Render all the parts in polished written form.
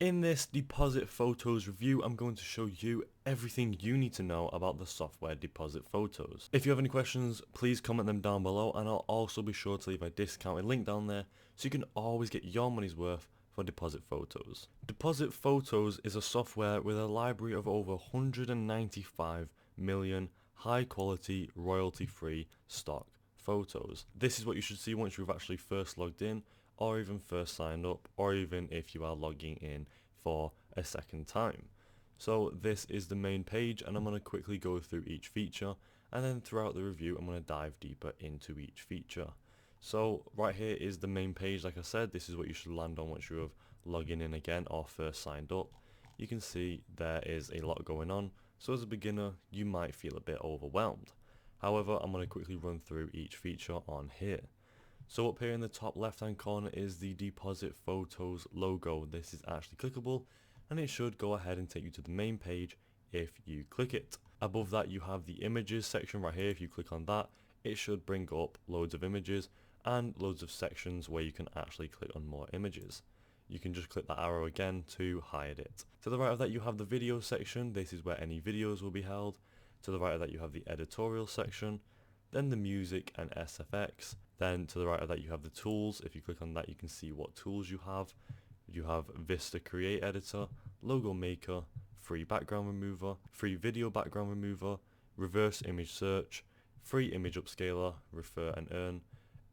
In this Deposit Photos review, I'm going to show you everything you need to know about the software Deposit Photos. If you have any questions, please comment them down below, and I'll also be sure to leave a discounted link down there so you can always get your money's worth for Deposit Photos. Deposit Photos is a software with a library of over 195 million high quality royalty free stock photos. This is what you should see once you've actually first logged in, or even first signed up, or even if you are logging in for a second time. So this is the main page, and I'm going to quickly go through each feature, and then throughout the review I'm going to dive deeper into each feature. So right here is the main page. Like I said, this is what you should land on once you have logged in again or first signed up. You can see there is a lot going on, so as a beginner you might feel a bit overwhelmed. However, I'm going to quickly run through each feature on here. So up here in the top left hand corner is the Deposit Photos logo. This is actually clickable, and it should go ahead and take you to the main page if you click it. Above that you have the images section right here. If you click on that, it should bring up loads of images and loads of sections where you can actually click on more images. You can just click that arrow again to hide it. To the right of that you have the video section. This is where any videos will be held. To the right of that you have the editorial section, then the music and SFX. Then to the right of that you have the tools. If you click on that you can see what tools you have. You have Vista Create Editor, Logo Maker, Free Background Remover, Free Video Background Remover, Reverse Image Search, Free Image Upscaler, Refer and Earn,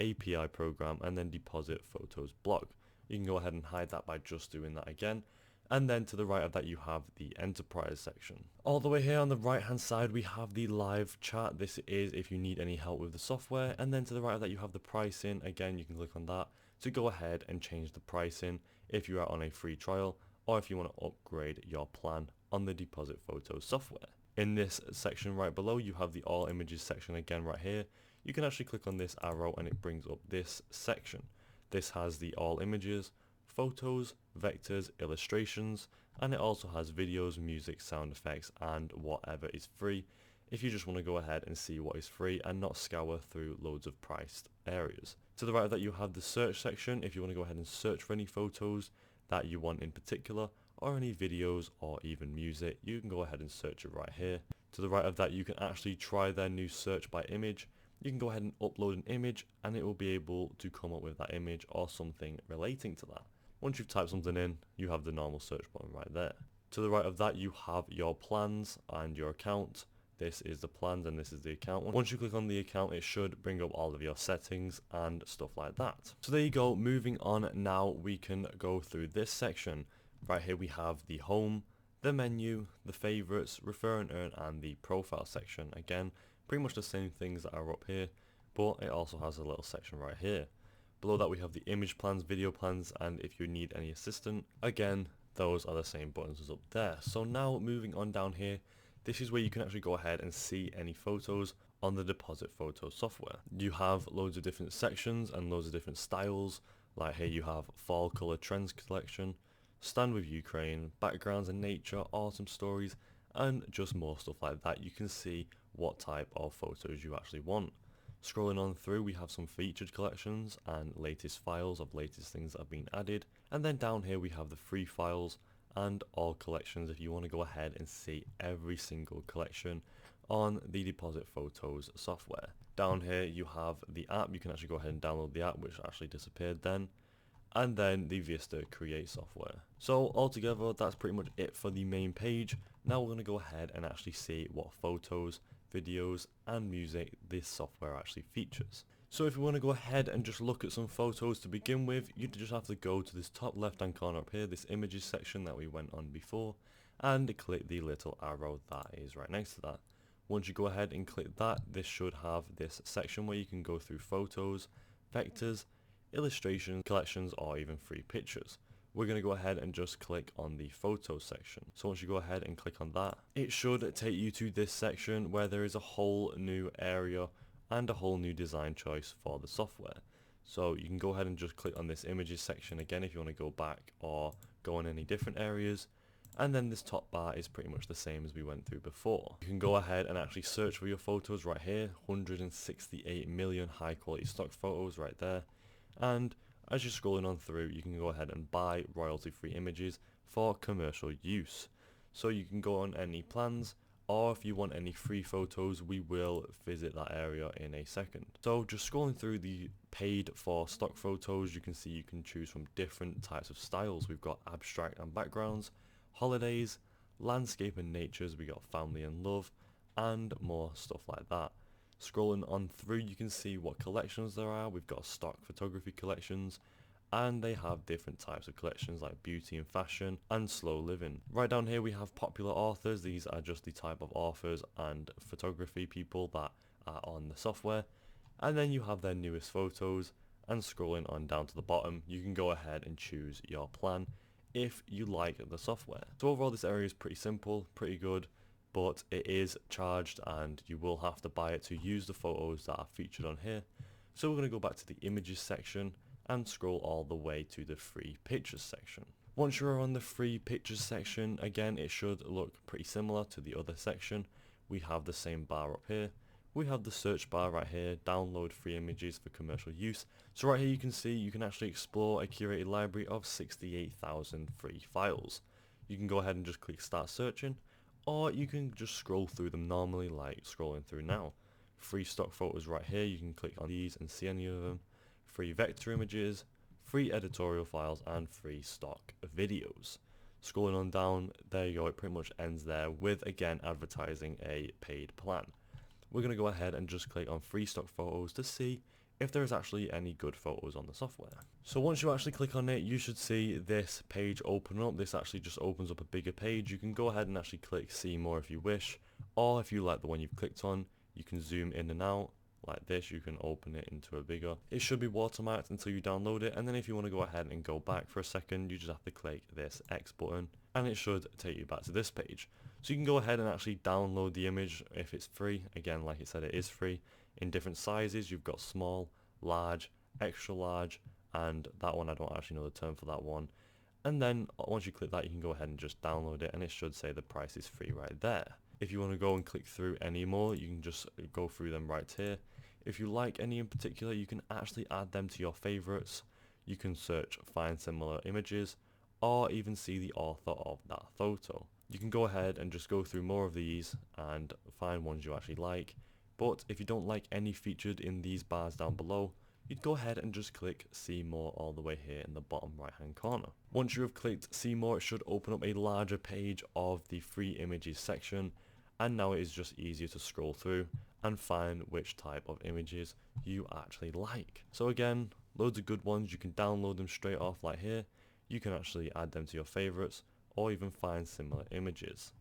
API Program, and then Deposit Photos Blog. You can go ahead and hide that by just doing that again. And then to the right of that you have the enterprise section. All the way here on the right hand side we have the live chat. This is if you need any help with the software. And then to the right of that you have the pricing. Again, you can click on that to go ahead and change the pricing if you are on a free trial, or if you want to upgrade your plan on the Deposit Photos software. In this section right below you have the all images section again right here. You can actually click on this arrow and it brings up this section. This has the all images, photos, vectors, illustrations, and it also has videos, music, sound effects, and whatever is free if you just want to go ahead and see what is free and not scour through loads of priced areas. To the right of that you have the search section. If you want to go ahead and search for any photos that you want in particular, or any videos or even music, you can go ahead and search it right here. To the right of that you can actually try their new search by image. You can go ahead and upload an image and it will be able to come up with that image or something relating to that. Once you've typed something in, you have the normal search button right there. To the right of that you have your plans and your account. This is the plans and this is the account. Once you click on the account it should bring up all of your settings and stuff like that. So there you go. Moving on now, we can go through this section. Right here we have the home, the menu, the favorites, refer and earn, and the profile section. Again, pretty much the same things that are up here, but it also has a little section right here. Below that we have the image plans, video plans, and if you need any assistant, again those are the same buttons as up there. So now moving on down here, this is where you can actually go ahead and see any photos on the Deposit Photos software. You have loads of different sections and loads of different styles. Like here you have fall color trends collection, stand with Ukraine, backgrounds and nature, autumn stories, and just more stuff like that. You can see what type of photos you actually want. Scrolling on through we have some featured collections and latest files of latest things that have been added, and then down here we have the free files and all collections if you want to go ahead and see every single collection on the Deposit Photos software. Down here you have the app. You can actually go ahead and download the app, which actually disappeared then, and then the Vista Create software. So altogether that's pretty much it for the main page. Now we're going to go ahead and actually see what photos, videos and music this software actually features. So if you want to go ahead and just look at some photos to begin with, you just have to go to this top left hand corner up here, this images section that we went on before, and click the little arrow that is right next to that. Once you go ahead and click that, this should have this section where you can go through photos, vectors, illustrations, collections, or even free pictures. We're going to go ahead and just click on the photos section. So once you go ahead and click on that, it should take you to this section where there is a whole new area and a whole new design choice for the software. So you can go ahead and just click on this images section again if you want to go back or go in any different areas. And then this top bar is pretty much the same as we went through before. You can go ahead and actually search for your photos right here. 168 million high quality stock photos right there. And as you're scrolling on through, you can go ahead and buy royalty free images for commercial use. So you can go on any plans, or if you want any free photos, we will visit that area in a second. So just scrolling through the paid for stock photos, you can see you can choose from different types of styles. We've got abstract and backgrounds, holidays, landscape and natures, we got family and love, and more stuff like that. Scrolling on through, you can see what collections there are. We've got stock photography collections, and they have different types of collections like beauty and fashion and slow living. Right down here we have popular authors. These are just the type of authors and photography people that are on the software. And then you have their newest photos, and scrolling on down to the bottom, you can go ahead and choose your plan if you like the software. So overall this area is pretty simple, pretty good, but it is charged and you will have to buy it to use the photos that are featured on here. So we're going to go back to the images section and scroll all the way to the free pictures section. Once you're on the free pictures section, again it should look pretty similar to the other section. We have the same bar up here. We have the search bar right here, download free images for commercial use. So right here you can see you can actually explore a curated library of 68,000 free files. You can go ahead and just click start searching, or you can just scroll through them normally like scrolling through now. Free stock photos right here, you can click on these and see any of them. Free vector images, free editorial files, and free stock videos. Scrolling on down, there you go, it pretty much ends there with again advertising a paid plan. We're going to go ahead and just click on free stock photos to see if there is actually any good photos on the software. So once you actually click on it, you should see this page open up. This actually just opens up a bigger page. You can go ahead and actually click see more if you wish, or if you like the one you've clicked on, you can zoom in and out like this. You can open it into a bigger. It should be watermarked until you download it, and then if you want to go ahead and go back for a second, you just have to click this X button and it should take you back to this page. So you can go ahead and actually download the image if it's free. Again, like it said, it is free. In different sizes, you've got small, large, extra large, and that one I don't actually know the term for that one. And then once you click that, you can go ahead and just download it, and it should say the price is free right there. If you want to go and click through any more, you can just go through them right here. If you like any in particular, you can actually add them to your favorites. You can search find similar images, or even see the author of that photo. You can go ahead and just go through more of these and find ones you actually like. But if you don't like any featured in these bars down below, you'd go ahead and just click see more all the way here in the bottom right hand corner. Once you have clicked see more, it should open up a larger page of the free images section, and now it is just easier to scroll through and find which type of images you actually like. So again, loads of good ones. You can download them straight off like here. You can actually add them to your favorites or even find similar images.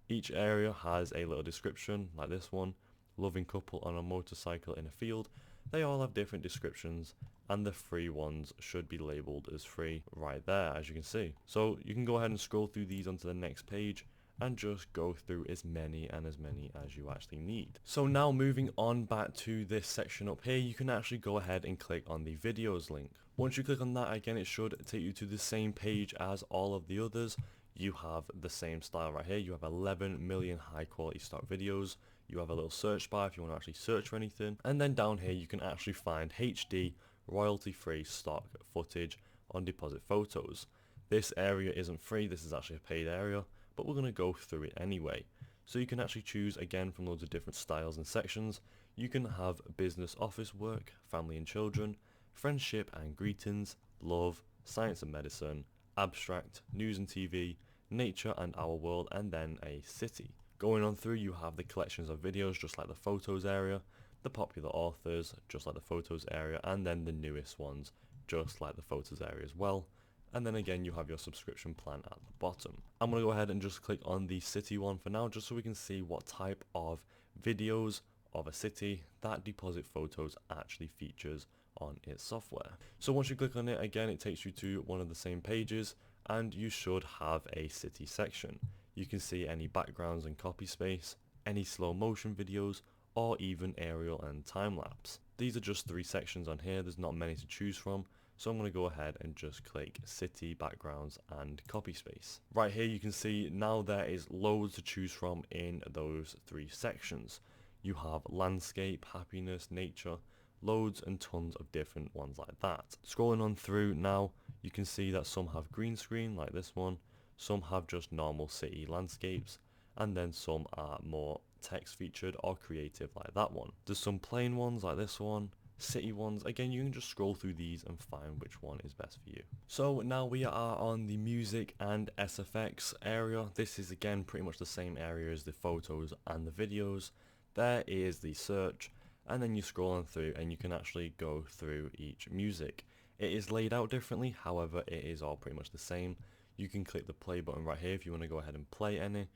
Each area has a little description like this one, loving couple on a motorcycle in a field. They all have different descriptions, and the free ones should be labeled as free right there, as you can see. So you can go ahead and scroll through these onto the next page and just go through as many as you actually need. So now moving on back to this section up here, you can actually go ahead and click on the videos link. Once you click on that, again, it should take you to the same page as all of the others. You have the same style right here. You have 11 million high quality stock videos. You have a little search bar if you want to actually search for anything. And then down here, you can actually find HD royalty free stock footage on Depositphotos. This area isn't free. This is actually a paid area, but we're going to go through it anyway. So you can actually choose again from loads of different styles and sections. You can have business office work, family and children, friendship and greetings, love, science and medicine, abstract, news and TV, nature and our world, and then a city. Going on through, you have the collections of videos just like the photos area, the popular authors just like the photos area, and then the newest ones just like the photos area as well. And then again, you have your subscription plan at the bottom. I'm going to go ahead and just click on the city one for now, just so we can see what type of videos of a city that Depositphotos actually features on its software. So once you click on it, again, it takes you to one of the same pages, and you should have a city section. You can see any backgrounds and copy space, any slow motion videos, or even aerial and time lapse. These are just 3 sections on here. There's not many to choose from. So I'm going to go ahead and just click city, backgrounds and copy space. Right here you can see now there is loads to choose from in those 3 sections. You have landscape, happiness, nature, loads and tons of different ones like that. Scrolling on through now, you can see that some have green screen like this one, some have just normal city landscapes, and then some are more text featured or creative like that one. There's some plain ones like this one, city ones. Again, you can just scroll through these and find which one is best for you. So now we are on the music and SFX area. This is again pretty much the same area as the photos and the videos. There is the search, and then you scroll on through and you can actually go through each music. It is laid out differently, however it is all pretty much the same. You can click the play button right here if you want to go ahead and play any,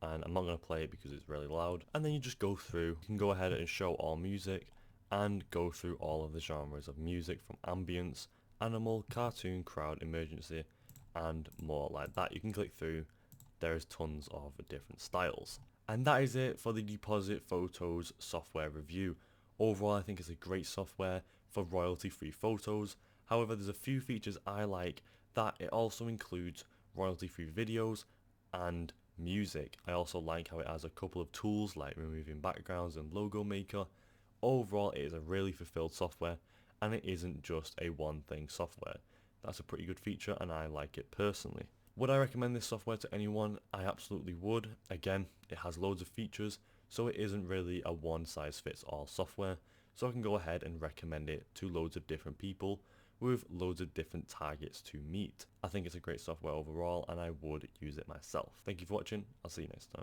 and I'm not going to play it because it's really loud. And then you just go through, you can go ahead and show all music and go through all of the genres of music from ambience, animal, cartoon, crowd, emergency, and more like that. You can click through, there's tons of different styles. And that is it for the Depositphotos software review. Overall, I think it's a great software for royalty-free photos. However, there's a few features I like, that it also includes royalty-free videos and music. I also like how it has a couple of tools like removing backgrounds and logo maker. Overall, it is a really fulfilled software, and it isn't just a one thing software. That's a pretty good feature, and I like it personally. Would I recommend this software to anyone? I absolutely would. Again, it has loads of features, so it isn't really a one size fits all software, so I can go ahead and recommend it to loads of different people with loads of different targets to meet. I think it's a great software overall, and I would use it myself. Thank you for watching. I'll see you next time.